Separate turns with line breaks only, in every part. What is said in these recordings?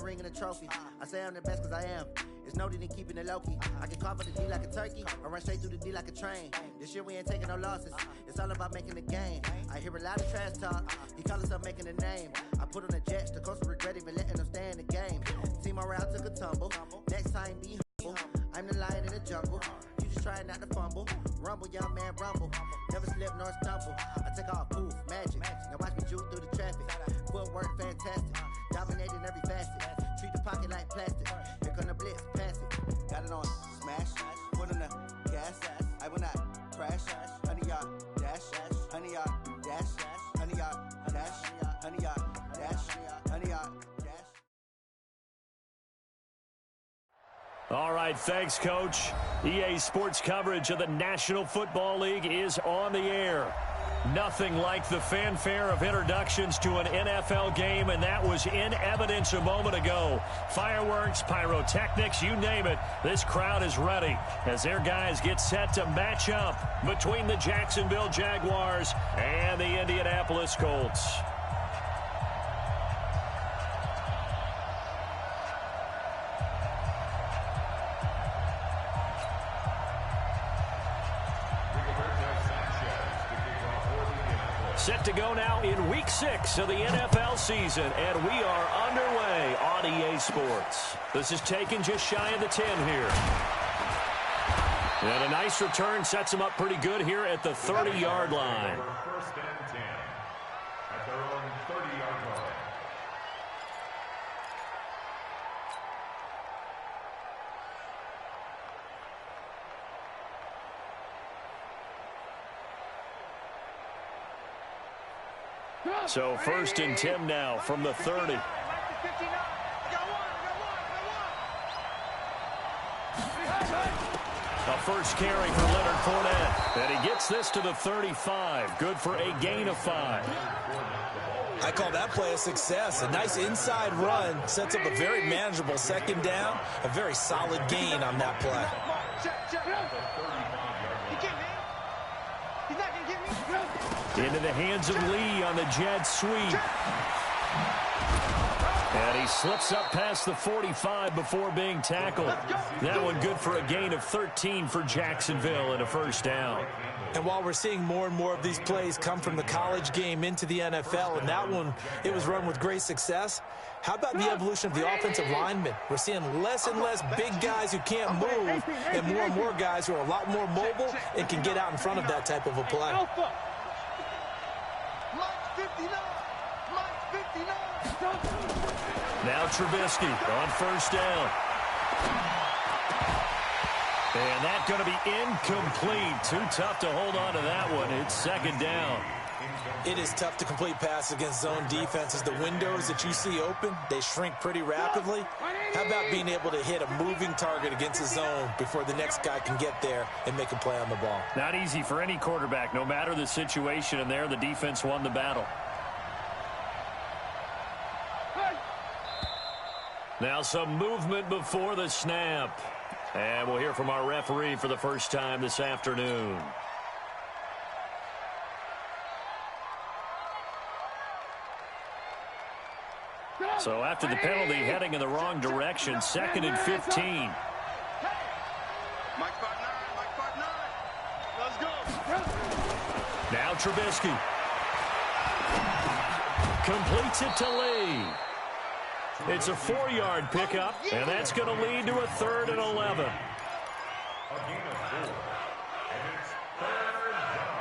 ring and a trophy. I say I'm the best because I am. It's noted in keeping it low-key. I can carve the D like a turkey. I run straight through the D like a train. This year we ain't taking no losses. It's all about making the game. I hear a lot of trash talk. He call himself making a name. I put on the Jets. The coach will regret even letting them stay in the game. Team morale took a tumble. Next time be humble. I'm the lion in the jungle. You just try not to fumble. Rumble, young man, rumble. Never slip nor stumble. I take off, poof, magic. Now watch me juke through the traffic. Footwork fantastic. Dominating every facet. Treat the pocket like plastic. Here come the blitz, pass it. Got it on smash. Put on the gas. I will not crash. 100-yard dash. 100-yard dash. 100-yard dash. 100-yard dash. 100-yard dash.
All right, thanks, Coach. EA Sports coverage of the National Football League is on the air. Nothing like the fanfare of introductions to an NFL game, and that was in evidence a moment ago. Fireworks, pyrotechnics, you name it. This crowd is ready as their guys get set to match up between the Jacksonville Jaguars and the Indianapolis Colts. Set to go now in Week 6 of the NFL season, and we are underway on EA Sports. This is taken just shy of the 10 here. And a nice return sets them up pretty good here at the 30-yard line.
First and 10 at their own 30-yard line.
So first and 10 now from the 30.
A
first carry for Leonard Fournette. And he gets this to the 35. Good for a gain of 5.
I call that play a success. A nice inside run sets up a very manageable second down. A very solid gain on that play.
Into the hands of Lee on the jet sweep. And he slips up past the 45 before being tackled. That one good for a gain of 13 for Jacksonville and a first down.
And while we're seeing more and more of these plays come from the college game into the NFL, and that one, it was run with great success, how about the evolution of the offensive linemen? We're seeing less and less big guys who can't move and more guys who are a lot more mobile and can get out in front of that type of a play.
Now Trubisky on first down. And that's going to be incomplete. Too tough to hold on to that one. It's second down.
It is tough to complete passes against zone defenses. The windows that you see open, they shrink pretty rapidly. How about being able to hit a moving target against a zone before the next guy can get there and make a play on the ball?
Not easy for any quarterback, no matter the situation, and there the defense won the battle. Now some movement before the snap. And we'll hear from our referee for the first time this afternoon. So after the penalty, heading in the wrong direction, second and 15.
Mike 5-9, Mike 5-9. Let's go.
Now Trubisky. Completes it to Lee. It's a 4-yard pickup, and that's going to lead to a 3rd and 11.
A gain of 4. And it's 3rd down.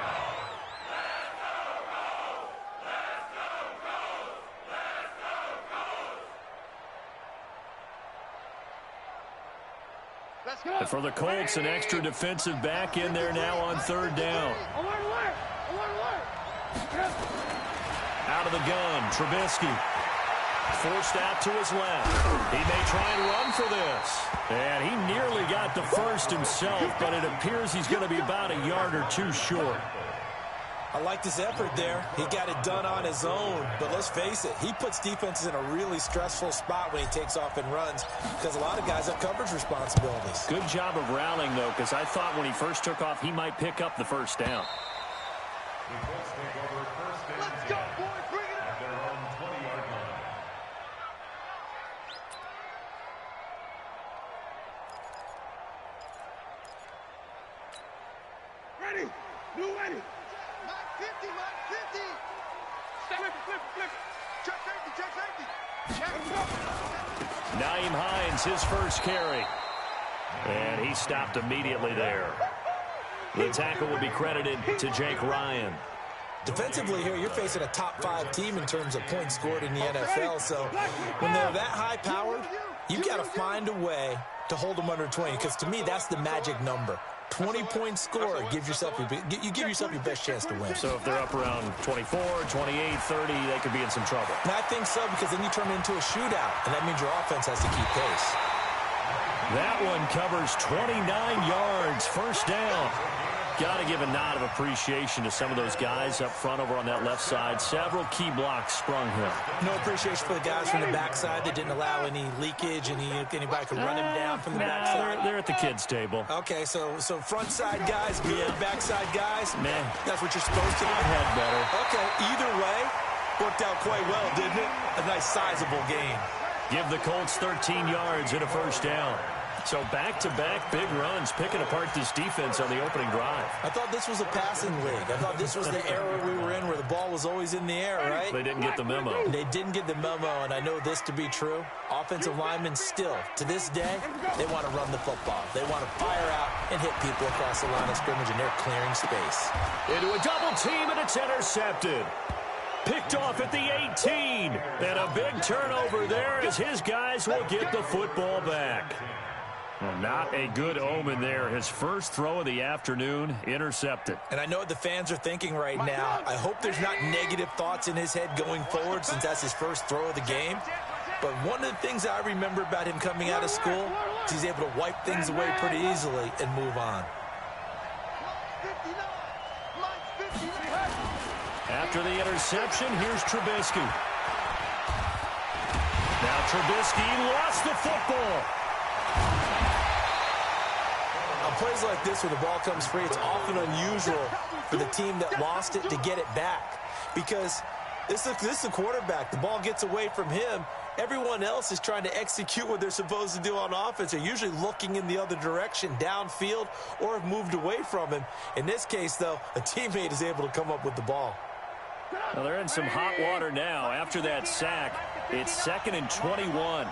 Let's go.
And for the Colts, an extra defensive back in there now on 3rd down. Out of the gun, Trubisky. Forced out to his left. He may try and run for this. And he nearly got the first himself, but it appears he's going to be about a yard or two short.
I like his effort there. He got it done on his own. But let's face it, he puts defenses in a really stressful spot when he takes off and runs because a lot of guys have coverage responsibilities.
Good job of rallying, though, because I thought when he first took off, he might pick up the first down.
The Colts take over first and 10 at their own 20-yard line.
ready. New ready. Mike 50, Mike 50. Flip. Check safety.
Nyheim Hines, his first carry. And he stopped immediately there. The tackle will be credited to Jake Ryan.
Defensively here, you're facing a top 5 team in terms of points scored in the NFL. So when they're that high powered, you've got to find a way to hold them under 20. Because to me, that's the magic number. 20-point score gives yourself you give yourself your best chance to win.
So if they're up around 24, 28, 30, they could be in some trouble.
And I think so, because then you turn it into a shootout, and that means your offense has to keep pace.
That one covers 29 yards, first down. Got to give a nod of appreciation to some of those guys up front over on that left side. Several key blocks sprung here.
No appreciation for the guys from the backside that didn't allow any leakage, and anybody could run him down from the backside.
They're at the kids' table.
Okay, so front side guys, backside guys,
man,
that's what you're supposed to do.
I've had better.
Okay, either way, worked out quite well, didn't it? A nice sizable gain.
Give the Colts 13 yards and a first down. So back-to-back big runs, picking apart this defense on the opening drive.
I thought this was a passing league. I thought this was the era we were in where the ball was always in the air, right?
They didn't get the memo.
They didn't get the memo, and I know this to be true. Offensive linemen still, to this day, they want to run the football. They want to fire out and hit people across the line of scrimmage, and they're clearing space.
Into a double team, and it's intercepted. Picked off at the 18. And a big turnover there as his guys will get the football back. Well, not a good omen there. His first throw of the afternoon intercepted.
And I know what the fans are thinking right now. I hope there's not negative thoughts in his head going forward since that's his first throw of the game. But one of the things I remember about him coming out of school is he's able to wipe things away pretty easily and move on.
After the interception, here's Trubisky. Now Trubisky lost the football.
On plays like this where the ball comes free, it's often unusual for the team that lost it to get it back. Because this is a quarterback. The ball gets away from him. Everyone else is trying to execute what they're supposed to do on offense. They're usually looking in the other direction, downfield, or have moved away from him. In this case, though, a teammate is able to come up with the ball.
Well, they're in some hot water now. After that sack, it's 2nd and 21.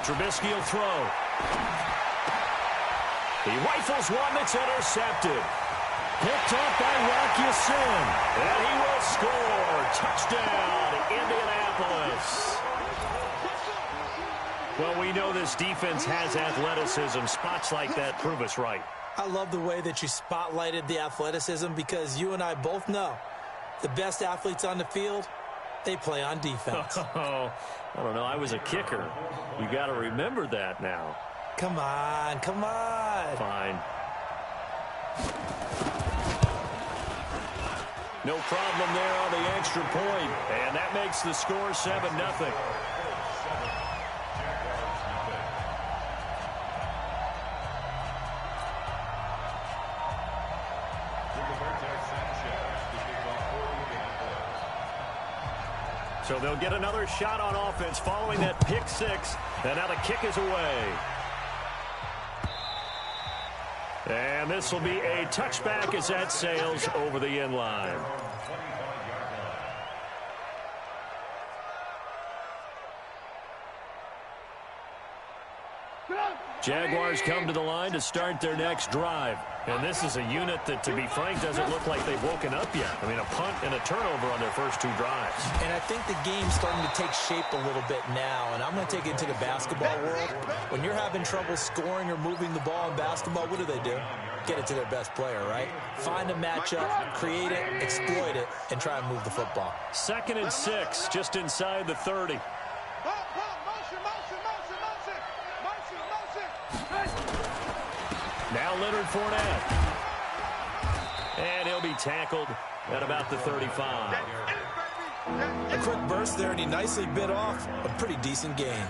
Trubisky will throw. He rifles one that's intercepted. Picked up by Rocky Sin. And he will score. Touchdown, Indianapolis. Well, we know this defense has athleticism. Spots like that prove us right.
I love the way that you spotlighted the athleticism because you and I both know the best athletes on the field, they play on defense.
Oh, I don't know. I was a kicker. You got to remember that now.
Come on, come on.
Fine. No problem there on the extra point. And that makes the score 7-0. So they'll get another shot on offense following that pick six. And now the kick is away. And this will be a touchback as that sails over the end line. Jaguars come to the line to start their next drive. And this is a unit that, to be frank, doesn't look like they've woken up yet. I mean, a punt and a turnover on their first two drives.
And I think the game's starting to take shape a little bit now. And I'm going to take it into the basketball world. When you're having trouble scoring or moving the ball in basketball, what do? Get it to their best player, right? Find a matchup, create it, exploit it, and try and move the football.
2nd and 6, just inside the 30. Now Leonard Fournette. And he'll be tackled at about the 35.
A quick burst there, and he nicely bit off a pretty decent gain.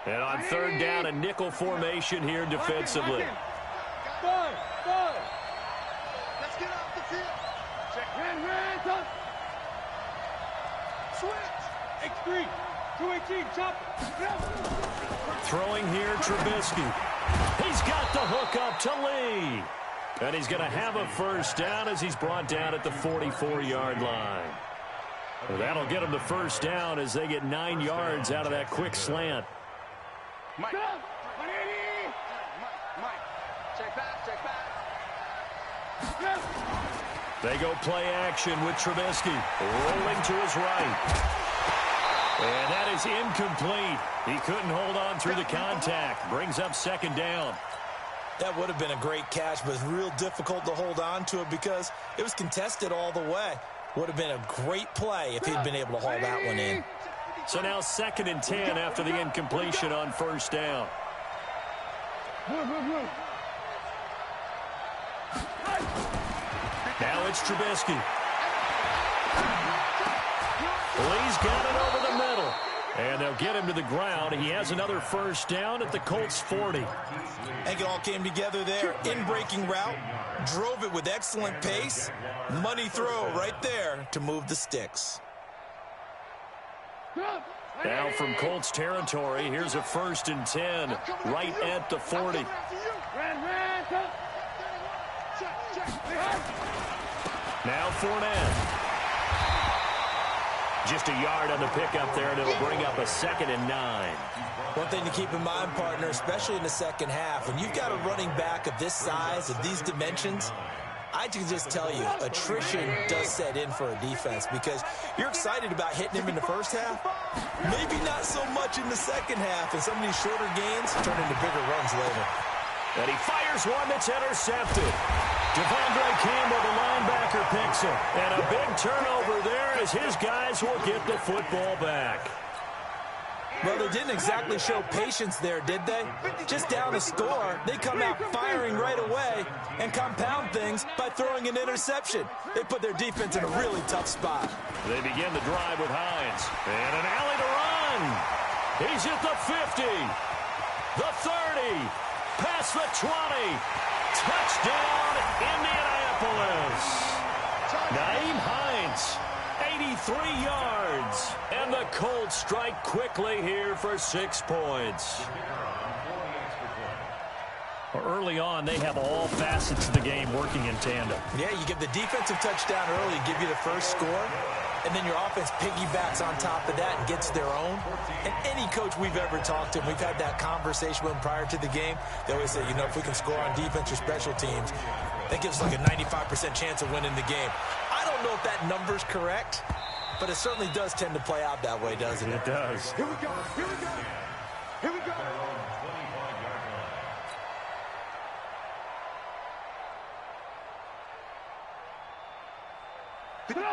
And on third down, a nickel formation here defensively.
Let's get off the field. Check. Switch. X3. 218. Chop.
Throwing here, Trubisky. He's got the hook up to Lee. And he's going to have a first down as he's brought down at the 44-yard line. Well, that'll get him the first down as they get 9 yards out of that quick slant.
Mike. Check back.
They go play action with Trubisky. Rolling to his right. And that is incomplete. He couldn't hold on through the contact. Brings up second down.
That would have been a great catch, but it's real difficult to hold on to it because it was contested all the way. Would have been a great play if he'd been able to haul that one in.
So now 2nd and 10 after the incompletion on first down. Now it's Trubisky. Lee's got it over the middle. And they'll get him to the ground. He has another first down at the Colts 40.
I think it all came together there. In-breaking route. Drove it with excellent pace. Money throw right there to move the sticks.
Now from Colts territory, here's a 1st and 10 right at the 40. Now Fournette. Just a yard on the pickup there, and it'll bring up a 2nd and 9.
One thing to keep in mind, partner, especially in the second half, when you've got a running back of this size, of these dimensions, I can just tell you, attrition does set in for a defense because you're excited about hitting him in the first half. Maybe not so much in the second half, and some of these shorter gains turn into bigger runs later.
And he fires one that's intercepted. Devondre Campbell, the linebacker, picks him. And a big turnover there as his guys will get the football back.
Well, they didn't exactly show patience there, did they? Just down a score, they come out firing right away and compound things by throwing an interception. They put their defense in a really tough spot.
They begin the drive with Hines. And an alley to run. He's at the 50, the 30, past the 20. Touchdown, Indianapolis. Nyheim Hines, 83 yards. And the Colts strike quickly here for 6 points. Early on, they have all facets of the game working in tandem.
Yeah, you give the defensive touchdown early, give you the first score, and then your offense piggybacks on top of that and gets their own. And any coach we've ever talked to, and we've had that conversation with them prior to the game, they always say, you know, if we can score on defense or special teams, that gives us like a 95% chance of winning the game. I don't know if that number's correct, but it certainly does tend to play out that way, doesn't it?
It does.
Here we go. Here we go.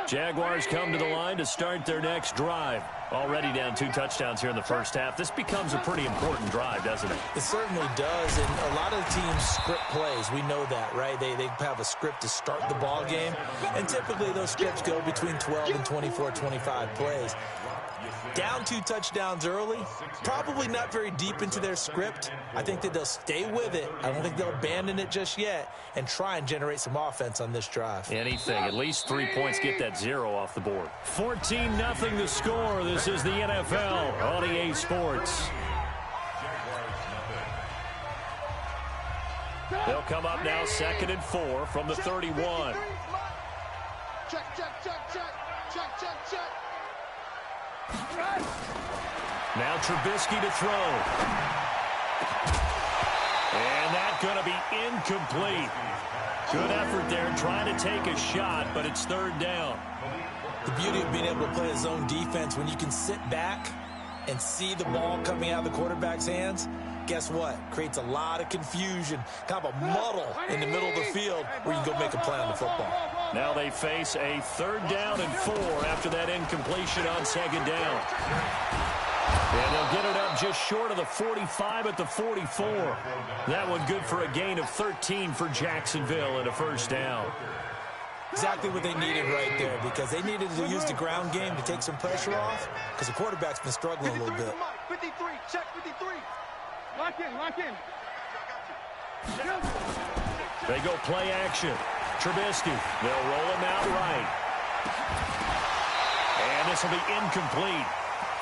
Jaguars come to the line to start their next drive. Already down 2 touchdowns here in the first half. This becomes a pretty important drive, doesn't it?
It certainly does, and a lot of teams script plays. We know that, right? They have a script to start the ball game, and typically those scripts go between 12 and 24, 25 plays. Down 2 touchdowns early, probably not very deep into their script. I think that they'll stay with it. I don't think they'll abandon it just yet and try and generate some offense on this drive.
Anything, at least 3 points, get that 0 off the board. 14-0 the score. This is the NFL on EA Sports. They'll come up now 2nd and 4 from the 31.
Check.
Now Trubisky to throw. And that's going to be incomplete. Good effort there trying to take a shot, but it's 3rd down.
The beauty of being able to play a zone defense when you can sit back and see the ball coming out of the quarterback's hands, guess what? Creates a lot of confusion, kind of a muddle in the middle of the field where you can go make a play on the football.
Now they face a 3rd down and 4 after that incompletion on 2nd down. And they'll get it up just short of the 45 at the 44. That one good for a gain of 13 for Jacksonville and a 1st down.
Exactly what they needed right there, because they needed to use the ground game to take some pressure off, because the quarterback's been struggling a little bit.
53, check 53. Lock in, lock in.
They go play action. Trubisky, they'll roll him out right. And this will be incomplete.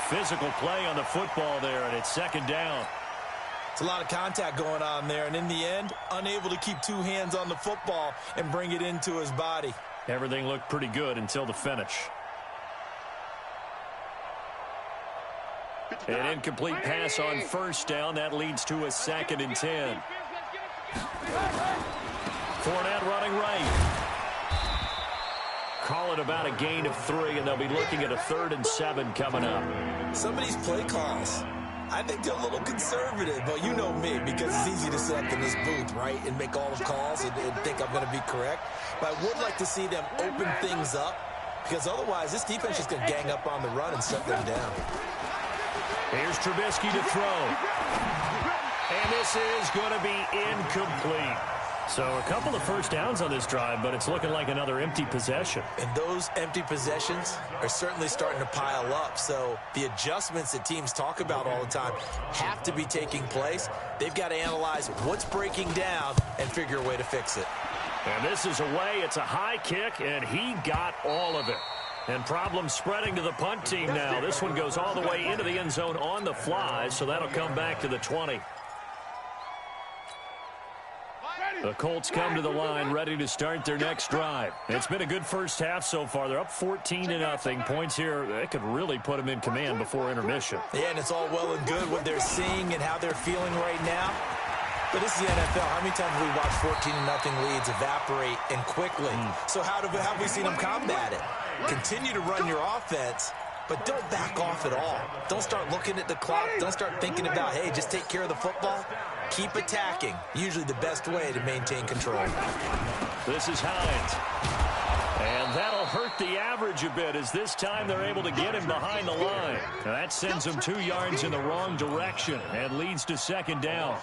Physical play on the football there, and it's second down.
It's a lot of contact going on there, and in the end, unable to keep two hands on the football and bring it into his body.
Everything looked pretty good until the finish. An incomplete pass on first down. That leads to a 2nd and 10. Fournette running right. Call it about a gain of 3, and they'll be looking at a 3rd and 7 coming up.
Some of these play calls, I think they're a little conservative, but you know me, because it's easy to sit up in this booth, right, and make all the calls and think I'm going to be correct. But I would like to see them open things up, because otherwise this defense is going to gang up on the run and shut them down.
Here's Trubisky to throw. And this is going to be incomplete. So a couple of first downs on this drive, but it's looking like another empty possession.
And those empty possessions are certainly starting to pile up. So the adjustments that teams talk about all the time have to be taking place. They've got to analyze what's breaking down and figure a way to fix it.
And this is away. It's a high kick, and he got all of it. And problems spreading to the punt team now. This one goes all the way into the end zone on the fly, so that'll come back to the 20. The Colts come to the line ready to start their next drive. It's been a good first half so far. They're up 14-0. Points here, they could really put them in command before intermission.
Yeah, and it's all well and good what they're seeing and how they're feeling right now. But this is the NFL. How many times have we watched 14-0 leads evaporate and quickly? So how have we seen them combat it? Continue to run your offense, but don't back off at all. Don't start looking at the clock. Don't start thinking about, hey, just take care of the football. Keep attacking. Usually the best way to maintain control.
This is Hines. And that'll hurt the average a bit, as this time they're able to get him behind the line. Now that sends him 2 yards in the wrong direction and leads to second down.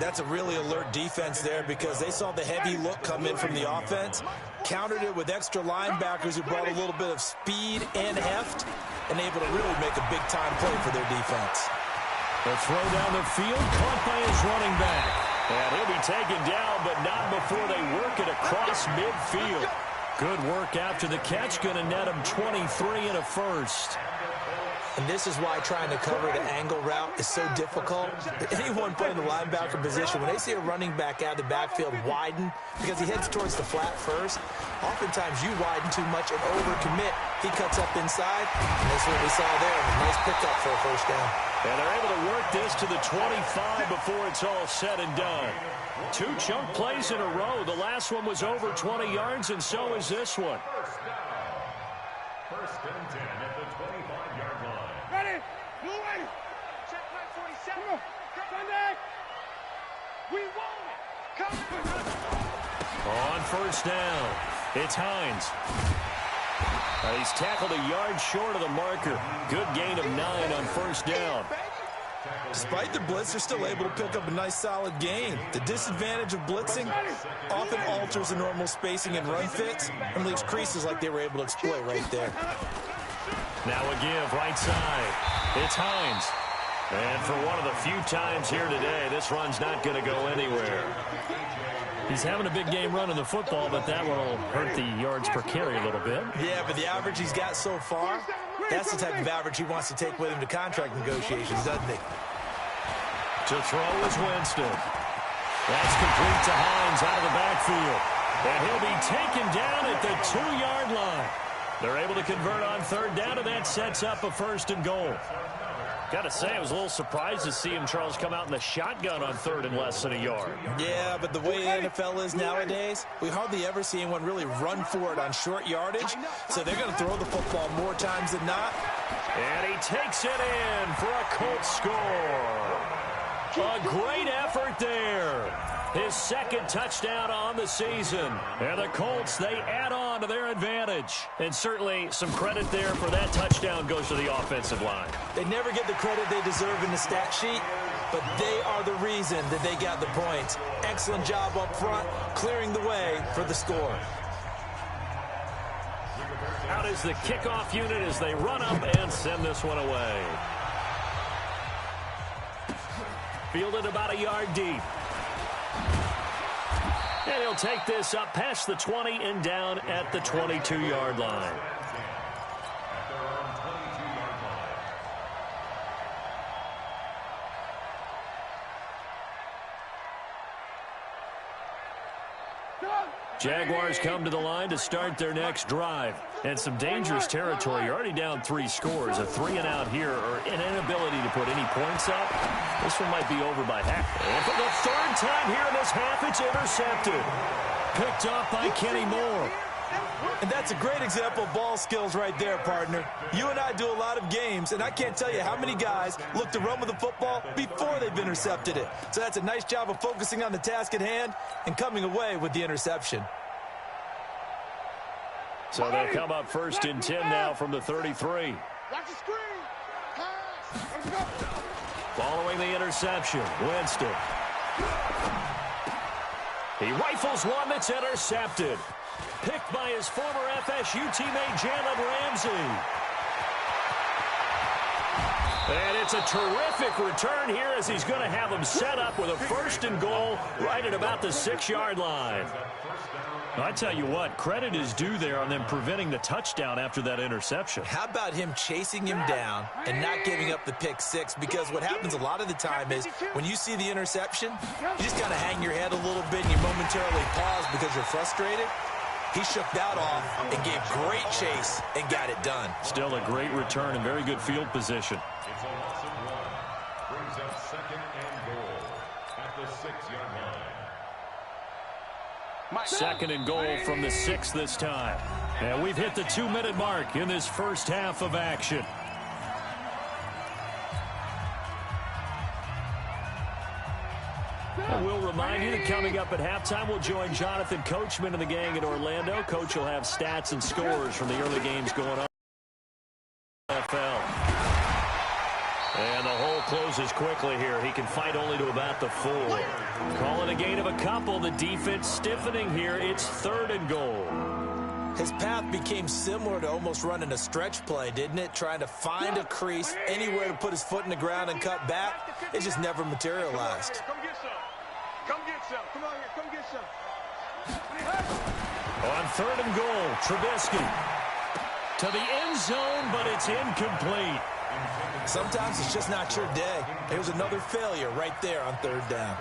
That's a really alert defense there, because they saw the heavy look come in from the offense, countered it with extra linebackers who brought a little bit of speed and heft, and able to really make a big-time play for their defense.
The throw down the field, caught by his running back. And he'll be taken down, but not before they work it across midfield. Good work after the catch, going to net him 23 and a first.
And this is why trying to cover the angle route is so difficult. Anyone playing the linebacker position, when they see a running back out of the backfield widen, because he heads towards the flat first, oftentimes you widen too much and overcommit. He cuts up inside, and that's what we saw there. A nice pickup for a first down.
And they're able to work this to the 25 before it's all said and done. 2 chunk plays in a row. The last one was over 20 yards, and so is this one.
First and 10 at the 25-yard line.
Ready? Blue ready. Check line 47. Come on. Sunday. We want it. Come on.
On first down, it's Hines. He's tackled a yard short of the marker. Good gain of 9 on first down.
Despite the blitz, they're still able to pick up a nice solid gain. The disadvantage of blitzing often alters the normal spacing and run fits and leaves creases like they were able to exploit right there.
Now a give right side. It's Hines. And for one of the few times here today, this run's not going to go anywhere. He's having a big game running the football, but that one will hurt the yards per carry a little bit.
Yeah, but the average he's got so far, that's the type of average he wants to take with him to contract negotiations, doesn't he?
To throw is Winston. That's complete to Hines out of the backfield. And he'll be taken down at the 2-yard line. They're able to convert on third down, and that sets up a first and goal. Got to say, I was a little surprised to see him, Charles, come out in the shotgun on third and less than a yard.
Yeah, but the way the NFL is nowadays, we hardly ever see anyone really run for it on short yardage. So they're going to throw the football more times than not.
And he takes it in for a Colts score. A great effort there. His second touchdown on the season. And the Colts, they add on to their advantage. And certainly some credit there for that touchdown goes to the offensive line.
They never get the credit they deserve in the stat sheet, but they are the reason that they got the points. Excellent job up front, clearing the way for the score.
Out is the kickoff unit as they run up and send this one away. Fielded about a yard deep. And he'll take this up past the 20 and down at the 22-yard line. Jaguars come to the line to start their next drive. And some dangerous territory. You're already down 3 scores. A 3-and-out here or an inability to put any points up. This one might be over by half. And for the third time here in this half, it's intercepted. Picked up by Kenny Moore.
And that's a great example of ball skills right there, partner. You and I do a lot of games, and I can't tell you how many guys look to run with the football before they've intercepted it. So that's a nice job of focusing on the task at hand and coming away with the interception.
So they'll come up first and 10 now from the 33.
Watch the screen. Pass.
Following the interception, Winston. He rifles one that's intercepted. Picked by his former FSU teammate Jalen Ramsey. And it's a terrific return here as he's going to have him set up with a first and goal right at about the 6-yard line. I tell you what, credit is due there on them preventing the touchdown after that interception.
How about him chasing him down and not giving up the pick six? Because what happens a lot of the time is when you see the interception, you just kind of hang your head a little bit and you momentarily pause because you're frustrated. He shook that off and gave great chase and got it done.
Still a great return and very good field position.
It's a loss of 1. Brings up second and goal at the 6-yard line.
Second and goal from the 6 this time. And we've hit the 2-minute mark in this first half of action. And we'll remind you that coming up at halftime, we'll join Jonathan Coachman and the gang in Orlando. Coach will have stats and scores from the early games going on in the NFL. And the hole closes quickly here. He can fight only to about the 4. Calling a gain of a couple. The defense stiffening here. It's 3rd and goal.
His path became similar to almost running a stretch play, didn't it? Trying to find a crease, anywhere to put his foot in the ground and cut back. It just never materialized.
Come get some. Come get some. Come on here. Come get some.
On 3rd and goal, Trubisky to the end zone, but it's incomplete.
Sometimes it's just not your day. Here's another failure right there on 3rd down.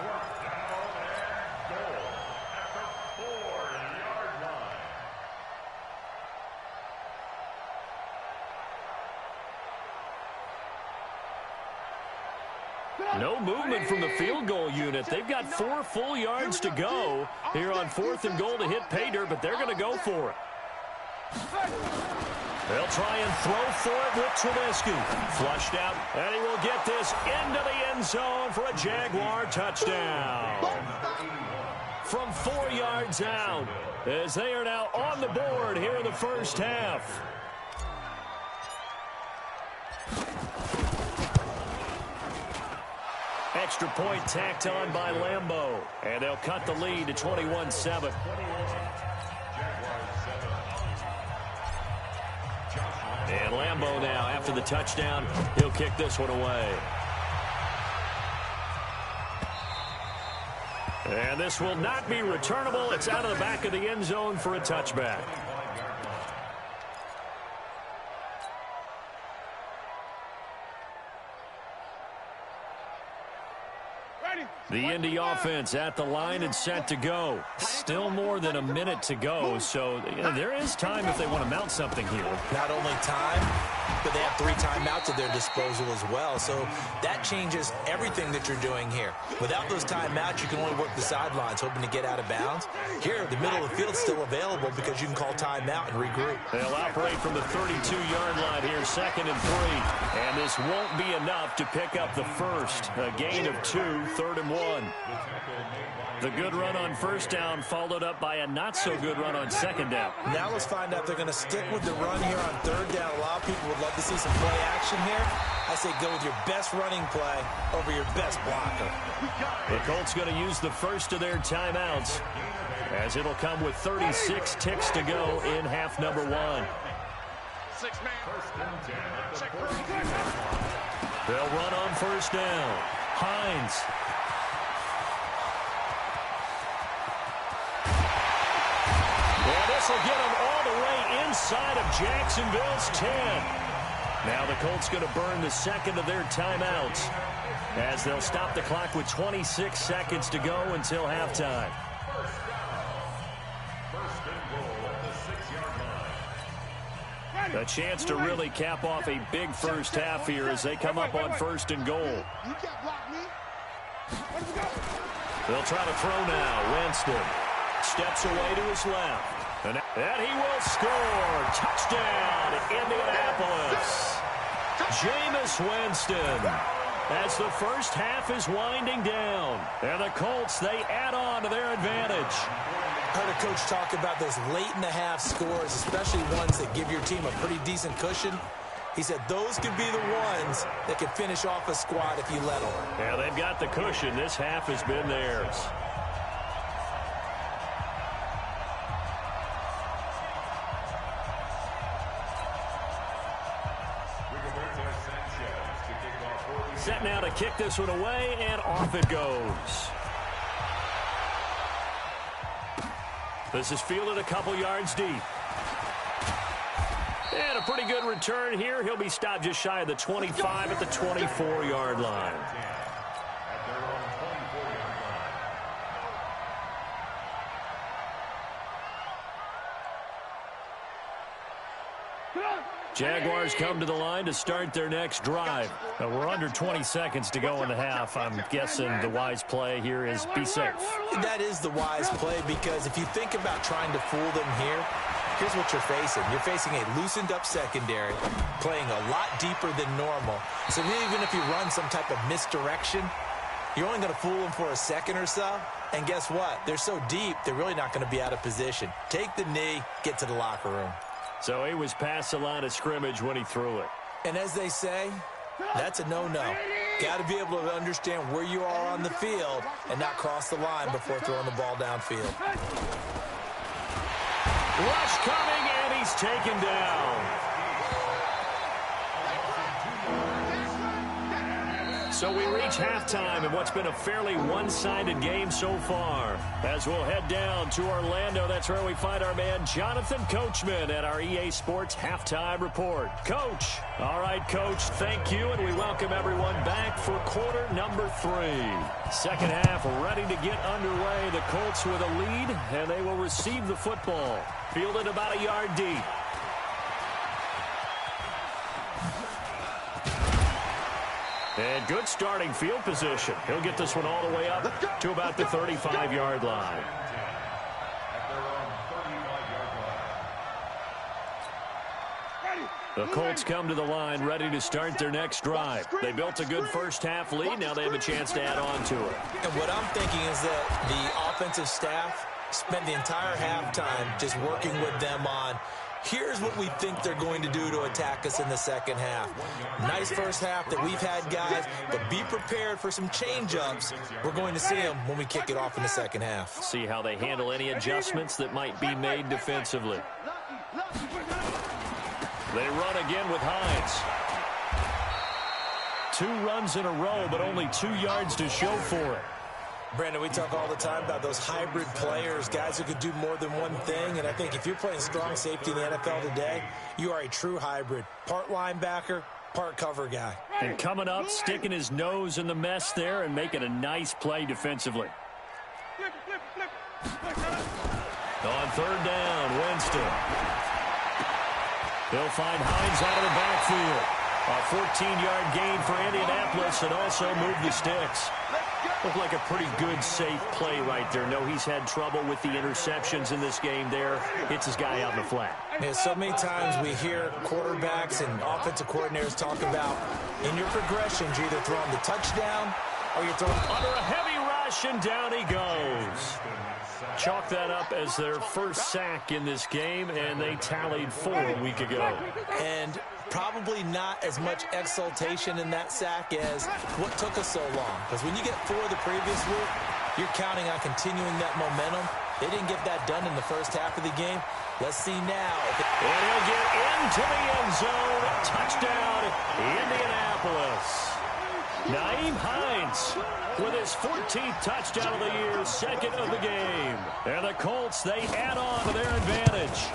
No movement from the field goal unit. They've got 4 full yards to go here on 4th and goal to hit pay dirt, but they're going to go for it. They'll try and throw for it with Trubisky. Flushed out, and he will get this into the end zone for a Jaguar touchdown. From 4 yards out, as they are now on the board here in the first half. Extra point tacked on by Lambeau, and they'll cut the lead to 21-7. And Lambeau now, after the touchdown, he'll kick this one away. And this will not be returnable. It's out of the back of the end zone for a touchback. The Indy offense at the line and set to go. Still more than a minute to go, so there is time if they want to mount something here.
Not only time, but they have 3 timeouts at their disposal as well, so that changes everything that you're doing here. Without those timeouts, you can only work the sidelines, hoping to get out of bounds. Here, the middle of the field's still available because you can call timeout and regroup.
They'll operate from the 32-yard line here, 2nd and 3. And this won't be enough to pick up the first. A gain of 2, 3rd and 1. The good run on 1st down followed up by a not-so-good run on 2nd down.
Now let's find out if they're going to stick with the run here on 3rd down. A lot of people would love to see some play action here. I say go with your best running play over your best blocker.
The Colts going to use the first of their timeouts as it'll come with 36 ticks to go in half number 1.
six-man.
They'll run on first down. Hines. And this will get them all the way inside of Jacksonville's 10. Now the Colts going to burn the second of their timeouts as they'll stop the clock with 26 seconds to go until halftime. A chance to really cap off a big first half here as they come up on first and goal. They'll try to throw now. Winston steps away to his left. And he will score. Touchdown, Indianapolis. Jameis Winston. As the first half is winding down. And the Colts, they add on to their advantage.
I heard a coach talk about those late-in-the-half scores, especially ones that give your team a pretty decent cushion. He said those could be the ones that could finish off a squad if you let them.
Yeah, they've got the cushion. This half has been theirs. Set now to kick this one away, and off it goes. This is fielded a couple yards deep. And a pretty good return here. He'll be stopped just shy of the 25 at the 24-yard line. Jaguars come to the line to start their next drive. We're under 20 seconds to go in the half. I'm guessing the wise play here is be safe.
That is the wise play, because if you think about trying to fool them here, here's what you're facing. You're facing a loosened-up secondary, playing a lot deeper than normal. So even if you run some type of misdirection, you're only going to fool them for a second or so. And guess what? They're so deep, they're really not going to be out of position. Take the knee, get to the locker room.
So he was past the line of scrimmage when he threw it.
And as they say, that's a no-no. Got to be able to understand where you are on the field and not cross the line before throwing the ball downfield.
Rush coming, and he's taken down. So we reach halftime in what's been a fairly one-sided game so far. As we'll head down to Orlando, that's where we find our man Jonathan Coachman at our EA Sports Halftime Report. Coach. All right, Coach, thank you, and we welcome everyone back for quarter number 3. Second half ready to get underway. The Colts with a lead, and they will receive the football. Fielded about a yard deep. And good starting field position. He'll get this one all the way up to about the 35-yard line. The Colts come to the line ready to start their next drive. They built a good first-half lead. Now they have a chance to add on to it.
And what I'm thinking is that the offensive staff spent the entire halftime just working with them on, here's what we think they're going to do to attack us in the second half. Nice first half that we've had, guys, but be prepared for some change-ups. We're going to see them when we kick it off in the second half.
See how they handle any adjustments that might be made defensively. They run again with Hines. 2 runs in a row, but only 2 yards to show for it.
Brandon, we talk all the time about those hybrid players, guys who could do more than one thing, and I think if you're playing strong safety in the NFL today, you are a true hybrid. Part linebacker, part cover guy.
And coming up, sticking his nose in the mess there and making a nice play defensively. On third down, Winston. They'll find Hines out of the backfield. A 14-yard gain for Indianapolis and also move the sticks. Looked like a pretty good, safe play right there. No, he's had trouble with the interceptions in this game there. Hits his guy out in the flat.
Yeah, so many times we hear quarterbacks and offensive coordinators talk about in your progressions, you're either throwing the touchdown or you're throwing
under a heavy rush, and down he goes. Chalk that up as their first sack in this game, and they tallied 4 a week ago.
And probably not as much exultation in that sack as what took us so long. Because when you get 4 the previous week, you're counting on continuing that momentum. They didn't get that done in the first half of the game. Let's see now if
And he'll get into the end zone. Touchdown, Indianapolis. Nyheim Hines with his 14th touchdown of the year, second of the game. And the Colts, they add on to their advantage.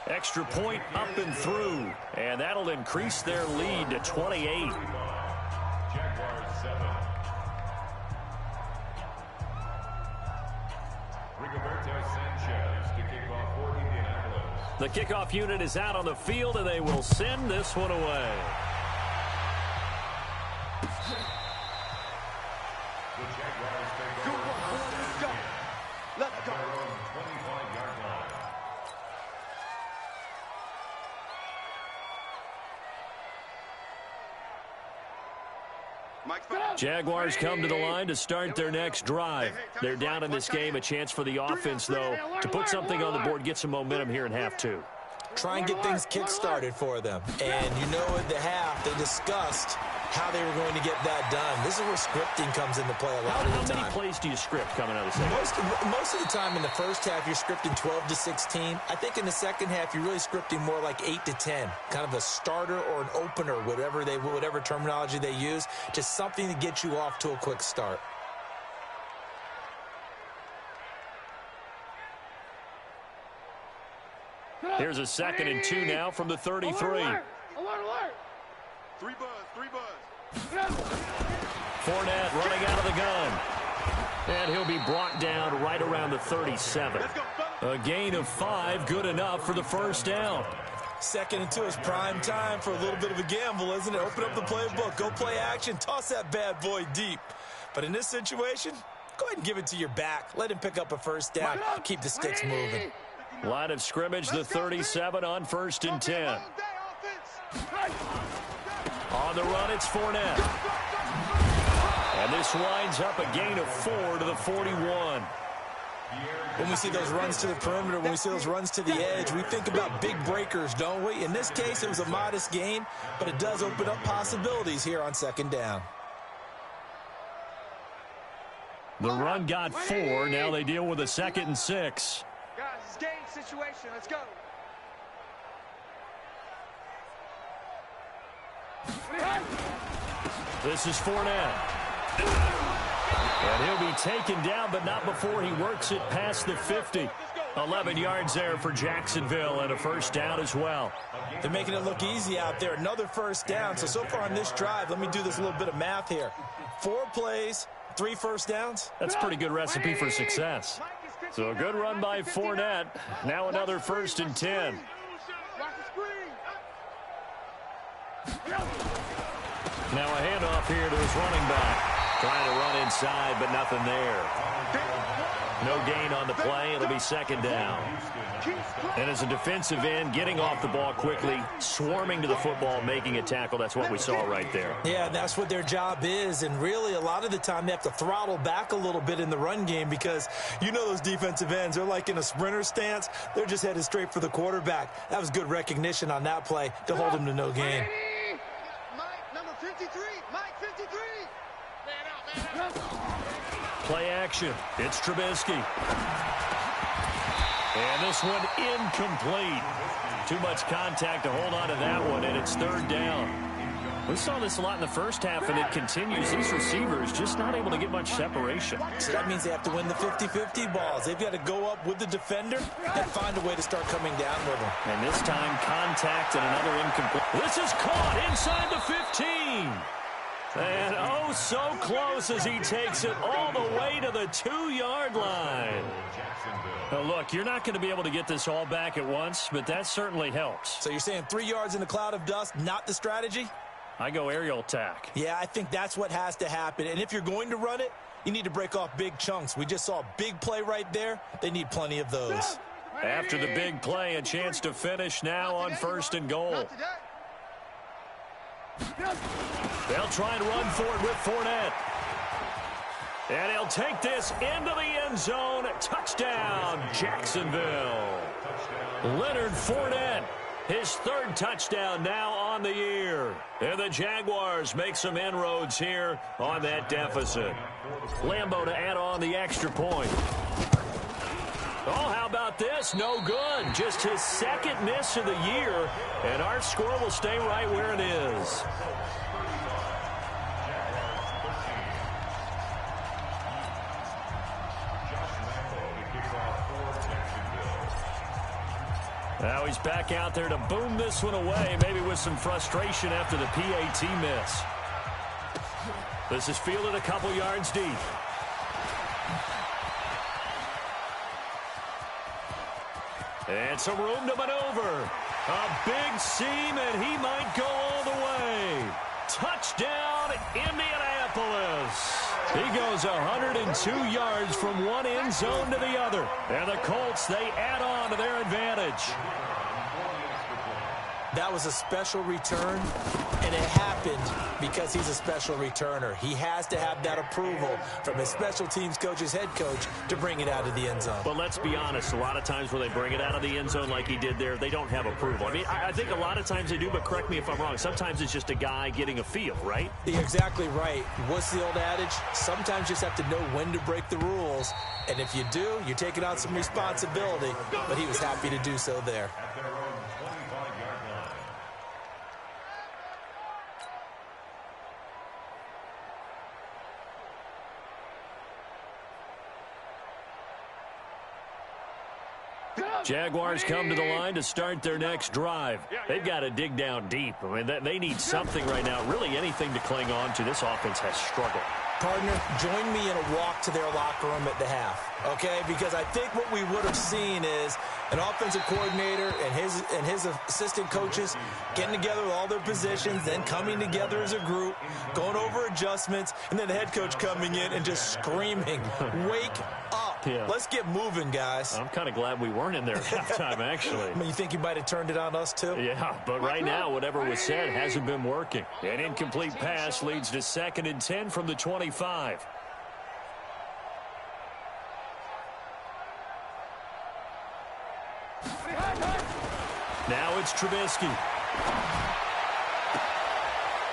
Extra point up and through. And that'll increase their lead to 28.
Jaguars 7. Rigoberto Sanchez to kick off for Indianapolis.
The kickoff unit is out on the field, and they will send this one away.
The Jaguars take over first down.
Let's go.
Their own 25-yard line.
Jaguars come to the line to start their next drive. They're down in this game. A chance for the offense, though, to put something on the board, get some momentum here in half two.
Try and get things kick-started for them. And you know at the half, they discussed how they were going to get that done. This is where scripting comes into play a lot of the time.
How many plays do you script coming out of the second?
Most of the time in the first half, you're scripting 12 to 16. I think in the second half, you're really scripting more like 8 to 10. Kind of a starter or an opener, whatever terminology they use. Just something to get you off to a quick start.
Here's a 2nd and 2 now from the 33.
Alert. 3 buzz.
Fournette running out of the gun. And he'll be brought down right around the 37. A gain of 5, good enough for the first down.
2nd and 2 is prime time for a little bit of a gamble, isn't it? Open up the playbook, go play action, toss that bad boy deep. But in this situation, go ahead and give it to your back. Let him pick up a first down. Keep the sticks moving.
Line of scrimmage, the 37 on 1st and 10. On the run, it's Fournette. And this winds up a gain of 4 to the 41.
When we see those runs to the perimeter, when we see those runs to the edge, we think about big breakers, don't we? In this case, it was a modest gain, but it does open up possibilities here on 2nd down.
The run got 4. Now they deal with a 2nd and 6.
Guys, it's game situation. Let's go.
This is Fournette. And he'll be taken down, but not before he works it past the 50. 11 yards there for Jacksonville, and a first down as well.
They're making it look easy out there. Another first down. So far on this drive, let me do this little bit of math here. 4 plays, 3 first downs.
That's a pretty good recipe for success. So a good run by Fournette. Now another 1st and 10. Now a handoff here to his running back. Trying to run inside, but nothing there. No gain on the play. It'll be 2nd down. And as a defensive end, getting off the ball quickly, swarming to the football, making a tackle. That's what we saw right there.
Yeah, that's what their job is. And really, a lot of the time, they have to throttle back a little bit in the run game because you know those defensive ends, they're like in a sprinter stance. They're just headed straight for the quarterback. That was good recognition on that play to hold him to no gain.
Mike, number 53. Mike, 53. Man out.
Play action. It's Trubisky. And this one incomplete. Too much contact to hold on to that one, and it's 3rd down. We saw this a lot in the first half, and it continues. These receivers just not able to get much separation.
So that means they have to win the 50-50 balls. They've got to go up with the defender and find a way to start coming down with them.
And this time, contact and another incomplete. This is caught inside the 15. And oh, so close as he takes it all the way to the 2-yard line. Now, look, you're not going to be able to get this all back at once, but that certainly helps.
So you're saying 3 yards in a cloud of dust, not the strategy?
I go aerial attack.
Yeah, I think that's what has to happen. And if you're going to run it, you need to break off big chunks. We just saw a big play right there. They need plenty of those.
After the big play, a chance to finish now on 1st and goal. They'll try and run for it with Fournette. And he'll take this into the end zone. Touchdown, Jacksonville. Leonard Fournette, his 3rd touchdown now on the year. And the Jaguars make some inroads here on that deficit. Lambeau to add on the extra point. Oh, how about this? No good. Just his second miss of the year, and our score will stay right where it is. Now he's back out there to boom this one away, maybe with some frustration after the PAT miss. This is fielded a couple yards deep. And some room to maneuver. A big seam, and he might go all the way. Touchdown, Indianapolis. He goes 102 yards from one end zone to the other. And the Colts, they add on to their advantage.
That was a special return, and it happened because he's a special returner. He has to have that approval from his special teams coach, his head coach, to bring it out of the end zone.
But let's be honest, a lot of times when they bring it out of the end zone like he did there, they don't have approval. I mean, I think a lot of times they do, but correct me if I'm wrong. Sometimes it's just a guy getting a feel, right?
You're exactly right. What's the old adage? Sometimes you just have to know when to break the rules. And if you do, you're taking on some responsibility. But he was happy to do so there.
Jaguars come to the line to start their next drive. They've got to dig down deep. I mean, they need something right now, really anything to cling on to. This offense has struggled.
Partner, join me in a walk to their locker room at the half, okay? Because I think what we would have seen is an offensive coordinator and his assistant coaches getting together with all their positions, then coming together as a group, going over adjustments, and then the head coach coming in and just screaming, "Wake up.
Yeah.
Let's get moving, guys."
I'm kind of glad we weren't in there at halftime, actually.
I mean, you think you might have turned it on us, too?
Yeah, but right now, whatever was said hasn't been working. An incomplete pass leads to 2nd and 10 from the 25. Now it's Trubisky.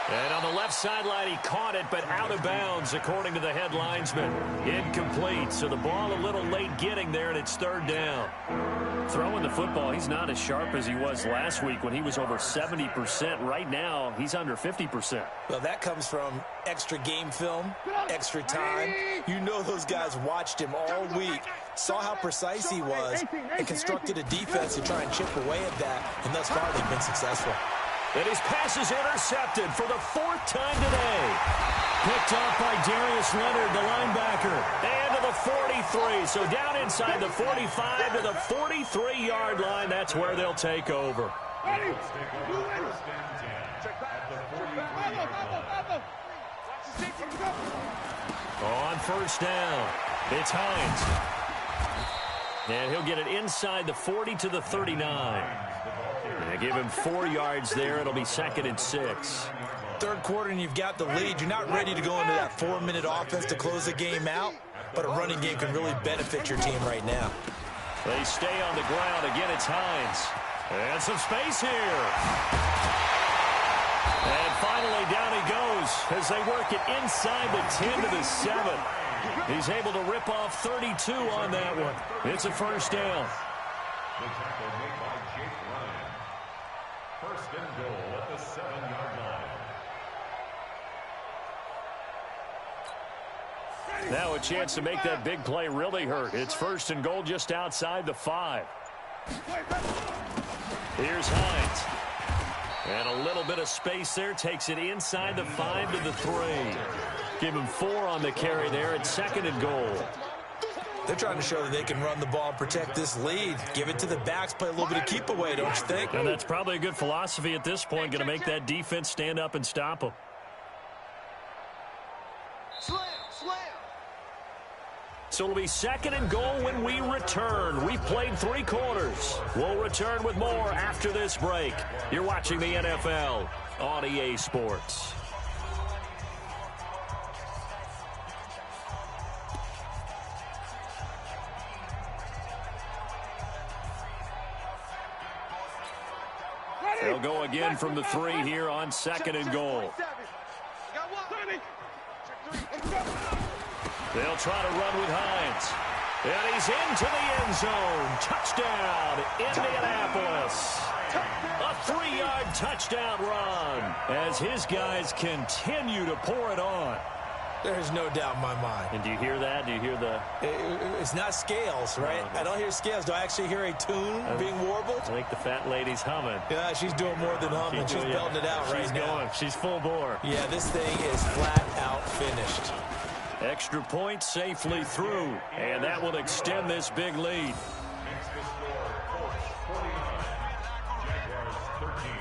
And on the left sideline, he caught it, but out of bounds, according to the head linesman. Incomplete, so the ball a little late getting there, and it's 3rd down. Throwing the football, he's not as sharp as he was last week when he was over 70%. Right now, he's under 50%.
Well, that comes from extra game film, extra time. You know those guys watched him all week, saw how precise he was, and constructed a defense to try and chip away at that, and thus far they've been successful.
And his pass is intercepted for the 4th time today. Picked off by Darius Leonard, the linebacker. And to the 43. So down inside the 45 to the 43-yard line. That's where they'll take over. On 1st down, it's Hines. And he'll get it inside the 40 to the 39. And give him 4 yards there. It'll be 2nd and 6.
3rd quarter and you've got the lead. You're not ready to go into that 4-minute offense to close the game out, but a running game can really benefit your team right now.
They stay on the ground. Again, it's Hines. And some space here. And finally, down he goes as they work it inside the 10 to the 7. He's able to rip off 32 on that one. It's a 1st down.
The tackle made by Jake Ryan. 1st and goal at the 7-yard line.
Now a chance to make that big play really hurt. It's 1st and goal just outside the 5. Here's Hines. And a little bit of space there. Takes it inside the 5 to the 3. Give him 4 on the carry there at 2nd and goal.
They're trying to show that they can run the ball and protect this lead. Give it to the backs, play a little bit of keep away, don't you think?
And that's probably a good philosophy at this point. Going to make that defense stand up and stop them. So it'll be 2nd and goal when we return. We've played 3 quarters. We'll return with more after this break. You're watching the NFL on EA Sports. They'll go again from the 3 here on 2nd and goal. They'll try to run with Hines. And he's into the end zone. Touchdown, Indianapolis. A 3-yard touchdown run as his guys continue to pour it on.
There's no doubt in my mind.
And do you hear that? Do you hear the...
It's not scales, right? I don't hear scales. Do I actually hear a tune being warbled?
I think the fat lady's humming.
Yeah, she's doing more than humming. She's belting it out right now.
She's full bore.
Yeah, this thing is flat out finished.
Extra point safely through, and that will extend this big lead.
Makes the score, Colts 49, Jaguars 13.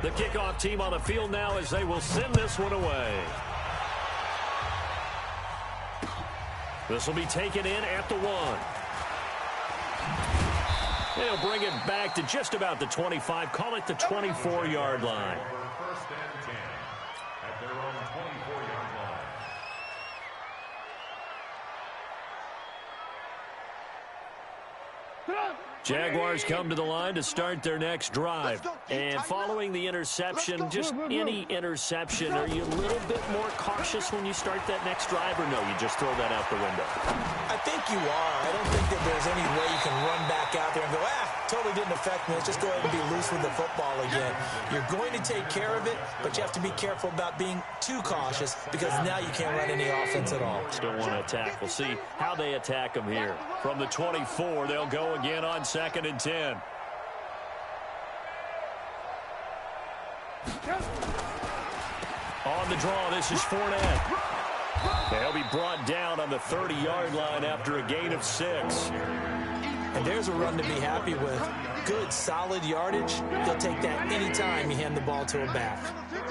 The kickoff team on the field now as they will send this one away. This will be taken in at the 1. They'll bring it back to just about the 25. Call it the 24-yard line.
First and 10 at their own 24-yard line.
Jaguars come to the line to start their next drive. And following the interception, just any interception, are you a little bit more cautious when you start that next drive, or no, you just throw that out the window?
I think you are. I don't think that there's any way you can run back out there and go, totally didn't affect me. Let's just go ahead and be loose with the football again. You're going to take care of it, but you have to be careful about being too cautious because now you can't run any offense at all.
Still want to attack. We'll see how they attack them here. From the 24, they'll go again on 2nd and 10. On the draw, this is Fournette. They'll be brought down on the 30-yard line after a gain of 6.
And there's a run to be happy with. Good, solid yardage. They'll take that anytime you hand the ball to a back.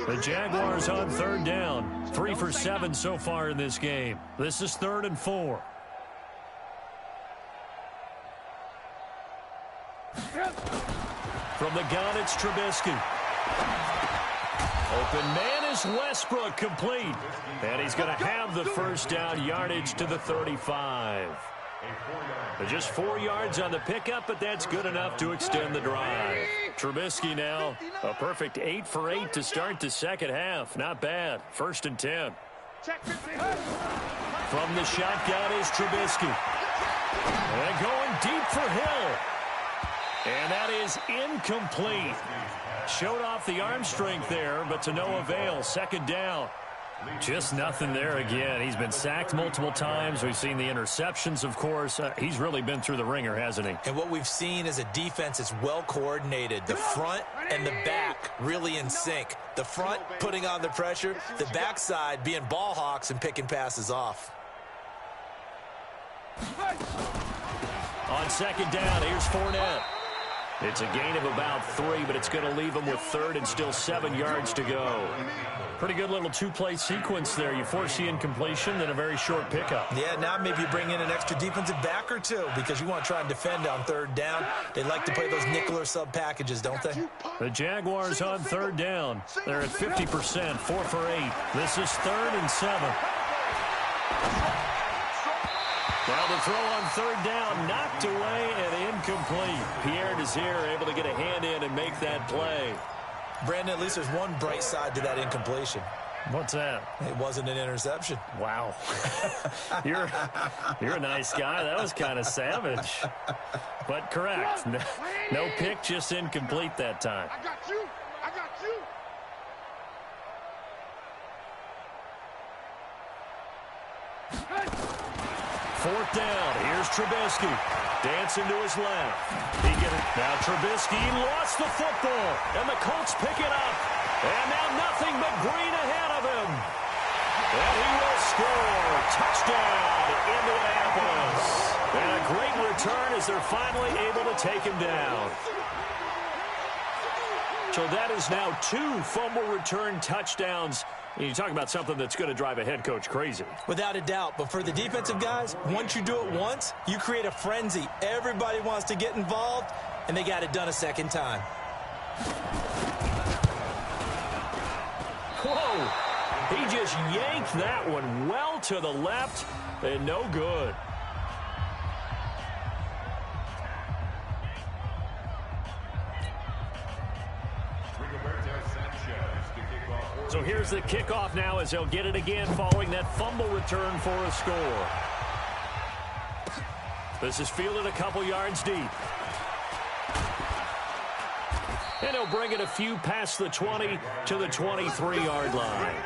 The Jaguars on 3rd down. 3 for 7 so far in this game. This is 3rd and 4. From the gun, it's Trubisky. Open man is Westbrook, complete. And he's going to have the first down, yardage to the 35. Just 4 yards on the pickup, but that's good enough to extend the drive. Trubisky now, a perfect 8 for 8 to start the second half. Not bad. 1st and 10. From the shotgun is Trubisky. And going deep for Hill. And that is incomplete. Showed off the arm strength there, but to no avail. 2nd down. Just nothing there again. He's been sacked multiple times. We've seen the interceptions, of course. He's really been through the ringer, hasn't he?
And what we've seen is a defense that's well coordinated. The front and the back really in sync. The front putting on the pressure, the backside being ball hawks and picking passes off.
On 2nd down, here's Fournette. It's a gain of about 3, but it's going to leave him with 3rd and still 7 yards to go. Pretty good little 2-play sequence there. You force the incompletion, then a very short pickup.
Yeah, now maybe you bring in an extra defensive back or 2 because you want to try and defend on 3rd down. They like to play those nickel or sub packages, don't they?
The Jaguars on 3rd down. They're at 50%, 4 for 8. This is 3rd and 7. Now the throw on 3rd down, knocked away and incomplete. Pierre Desir able to get a hand in and make that play.
Brandon, at least there's one bright side to that incompletion.
What's that?
It wasn't an interception.
Wow. You're a nice guy. That was kind of savage. But correct. No pick, just incomplete that time.
I got you. I got you.
Fourth down. Here's Trubisky. Dancing to his left. He get it. Now Trubisky lost the football. And the Colts pick it up. And now nothing but green ahead of him. And he will score. Touchdown, Indianapolis. And a great return as they're finally able to take him down. So that is now 2 fumble return touchdowns. And you talk about something that's going to drive a head coach crazy.
Without a doubt. But for the defensive guys, once you do it once, you create a frenzy. Everybody wants to get involved, and they got it done a second time.
Whoa! He just yanked that one well to the left, and no good. So here's the kickoff now as they'll get it again following that fumble return for a score. This is fielded a couple yards deep. And he'll bring it a few past the 20 to the 23-yard line.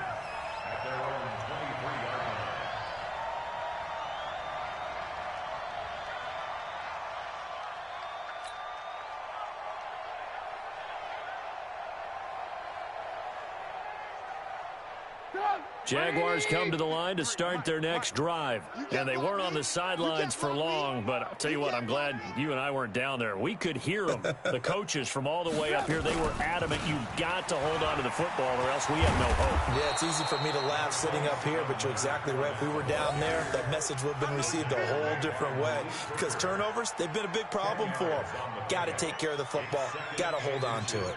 Jaguars come to the line to start their next drive. And they weren't on the sidelines for long, but I'll tell you what, I'm glad you and I weren't down there. We could hear them, the coaches from all the way up here. They were adamant, you've got to hold on to the football or else we have no hope.
Yeah, it's easy for me to laugh sitting up here, but you're exactly right. If we were down there, that message would have been received a whole different way. Because turnovers, they've been a big problem for them. Got to take care of the football. Got to hold on to it.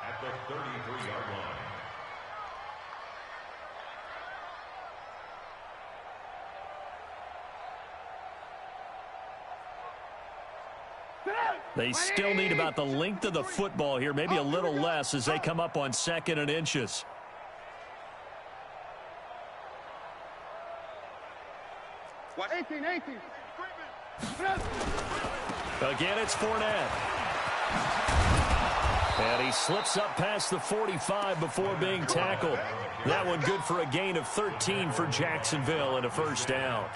At the 33-yard line.
They still need about the length of the football here, maybe a little less as they come up on 2nd and inches.
What? 18.
Again, it's Fournette. And he slips up past the 45 before being tackled. That one good for a gain of 13 for Jacksonville and a first down.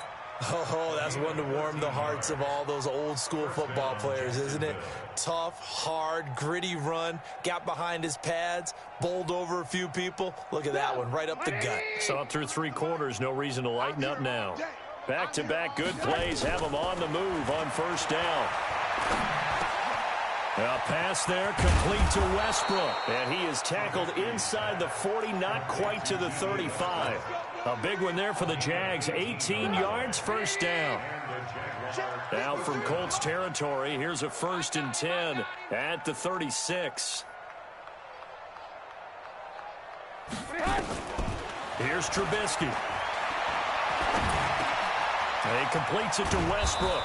Oh, that's one to warm the hearts of all those old-school football players, isn't it? Tough, hard, gritty run, got behind his pads, bowled over a few people. Look at that one, right up the gut.
Saw it through 3 quarters, no reason to lighten up now. Back-to-back good plays, have them on the move on first down. A pass there, complete to Westbrook. And he is tackled inside the 40, not quite to the 35. A big one there for the Jags. 18 yards, first down. Now from Colts territory, here's a 1st and 10 at the 36. Here's Trubisky. He completes it to Westbrook.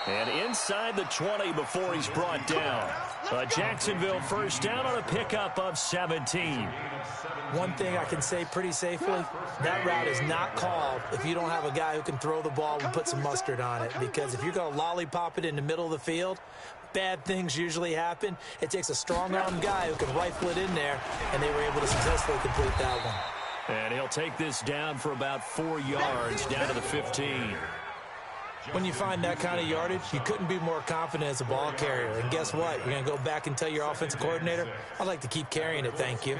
And inside the 20 before he's brought down. A Jacksonville first down on a pickup of 17.
One thing I can say pretty safely, that route is not called if you don't have a guy who can throw the ball and put some mustard on it. Because if you're going to lollipop it in the middle of the field, bad things usually happen. It takes a strong-armed guy who can rifle it in there, and they were able to successfully complete that one.
And he'll take this down for about 4 yards, down to the 15.
When you find that kind of yardage, you couldn't be more confident as a ball carrier. And guess what? You're going to go back and tell your offensive coordinator, I'd like to keep carrying it, thank you.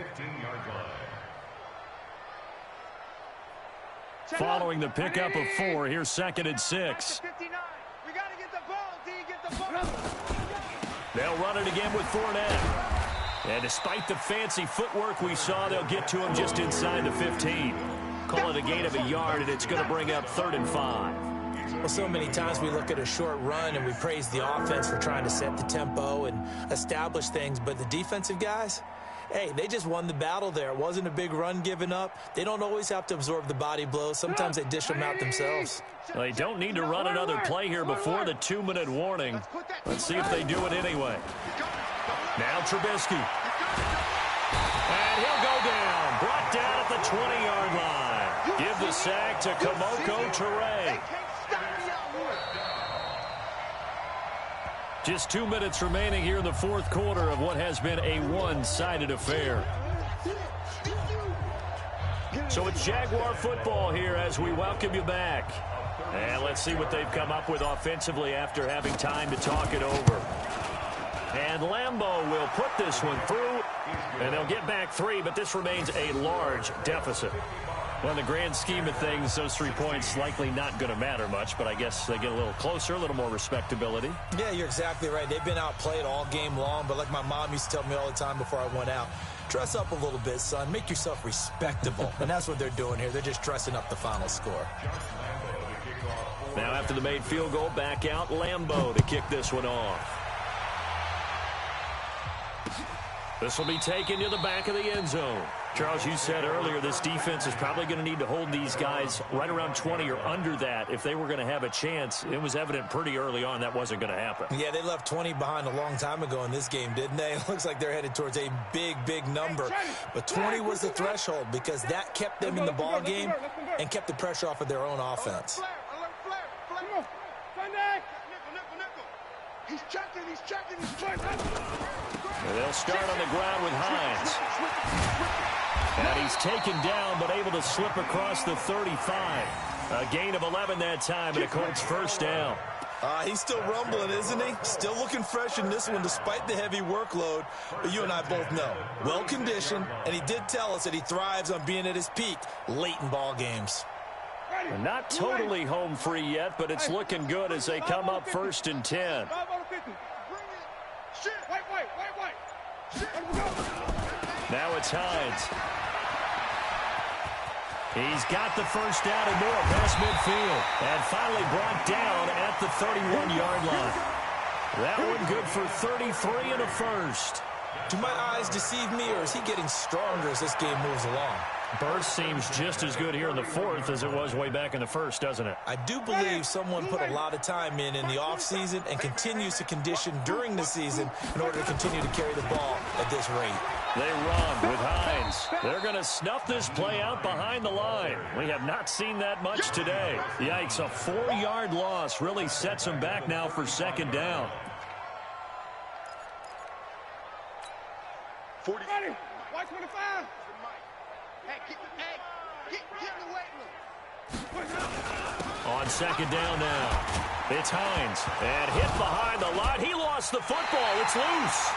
Following the pickup of 4, here's 2nd and 6.
We got to get the ball, D. Get the ball.
They'll run it again with Fournette. And despite the fancy footwork we saw, they'll get to him just inside the 15. Call it a gain of a yard, and it's going to bring up 3rd and 5.
Well, so many times we look at a short run and we praise the offense for trying to set the tempo and establish things, but the defensive guys, hey, they just won the battle there. It wasn't a big run given up. They don't always have to absorb the body blows. Sometimes they dish them out themselves.
Well, they don't need to run another play here before the 2-minute warning. Let's see if they do it anyway. Now Trubisky. And he'll go down. Brought down at the 20-yard line. Give the sack to Kamoko Toure. Just 2 minutes remaining here in the 4th quarter of what has been a one-sided affair. So it's Jaguar football here as we welcome you back. And let's see what they've come up with offensively after having time to talk it over. And Lambeau will put this one through, and they'll get back 3, but this remains a large deficit. Well, in the grand scheme of things, those 3 points likely not going to matter much, but I guess they get a little closer, a little more respectability.
Yeah, you're exactly right. They've been outplayed all game long, but like my mom used to tell me all the time before I went out, dress up a little bit, son. Make yourself respectable. And that's what they're doing here. They're just dressing up the final score.
Now after the made field goal, back out Lambeau to kick this one off. This will be taken to the back of the end zone. Charles, you said earlier this defense is probably going to need to hold these guys right around 20 or under that if they were going to have a chance. It was evident pretty early on that wasn't going to happen.
Yeah, they left 20 behind a long time ago in this game, didn't they? It looks like they're headed towards a big, big number. But 20 was the threshold because that kept them in the ball game and kept the pressure off of their own offense.
He's checking, he's checking, he's checking.
They'll start on the ground with Hines. And he's taken down, but able to slip across the 35. A gain of 11 that time, and a Colts first down.
He's still rumbling, isn't he? Still looking fresh in this one despite the heavy workload. But you and I both know, well-conditioned, and he did tell us that he thrives on being at his peak late in ball games.
Not totally home free yet, but it's looking good as they come up 1st and 10. Now it's Hines. He's got the first down and more past midfield. And finally brought down at the 31-yard line. That one good for 33 and a first.
Do my eyes deceive me, or is he getting stronger as this game moves along?
Burst seems just as good here in the 4th as it was way back in the 1st, doesn't it?
I do believe someone put a lot of time in the offseason and continues to condition during the season in order to continue to carry the ball at this rate.
They run with Hines. They're going to snuff this play out behind the line. We have not seen that much today. Yikes, a 4-yard loss really sets them back now for 2nd down.
40. White 25. Hey, get in the weight room.
On 2nd down now. It's Hines. And hit behind the line. He lost the football. It's loose.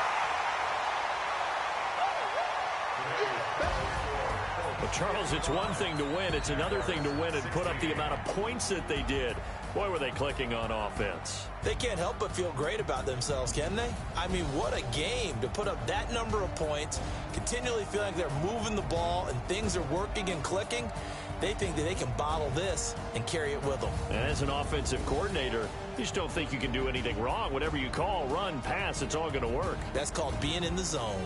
Well, Charles, it's one thing to win. It's another thing to win and put up the amount of points that they did. Boy, were they clicking on offense.
They can't help but feel great about themselves, can they? I mean, what a game to put up that number of points, continually feeling like they're moving the ball and things are working and clicking. They think that they can bottle this and carry it with them.
And as an offensive coordinator, you just don't think you can do anything wrong. Whatever you call, run, pass, it's all going to work.
That's called being in the zone.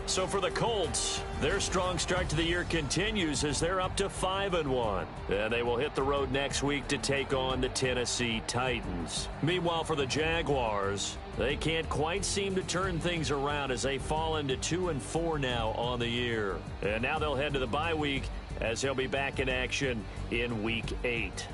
So for the Colts, their strong start to the year continues as they're up to 5-1. And they will hit the road next week to take on the Tennessee Titans. Meanwhile, for the Jaguars, they can't quite seem to turn things around as they fall into 2-4 now on the year. And now they'll head to the bye week as they'll be back in action in Week 8.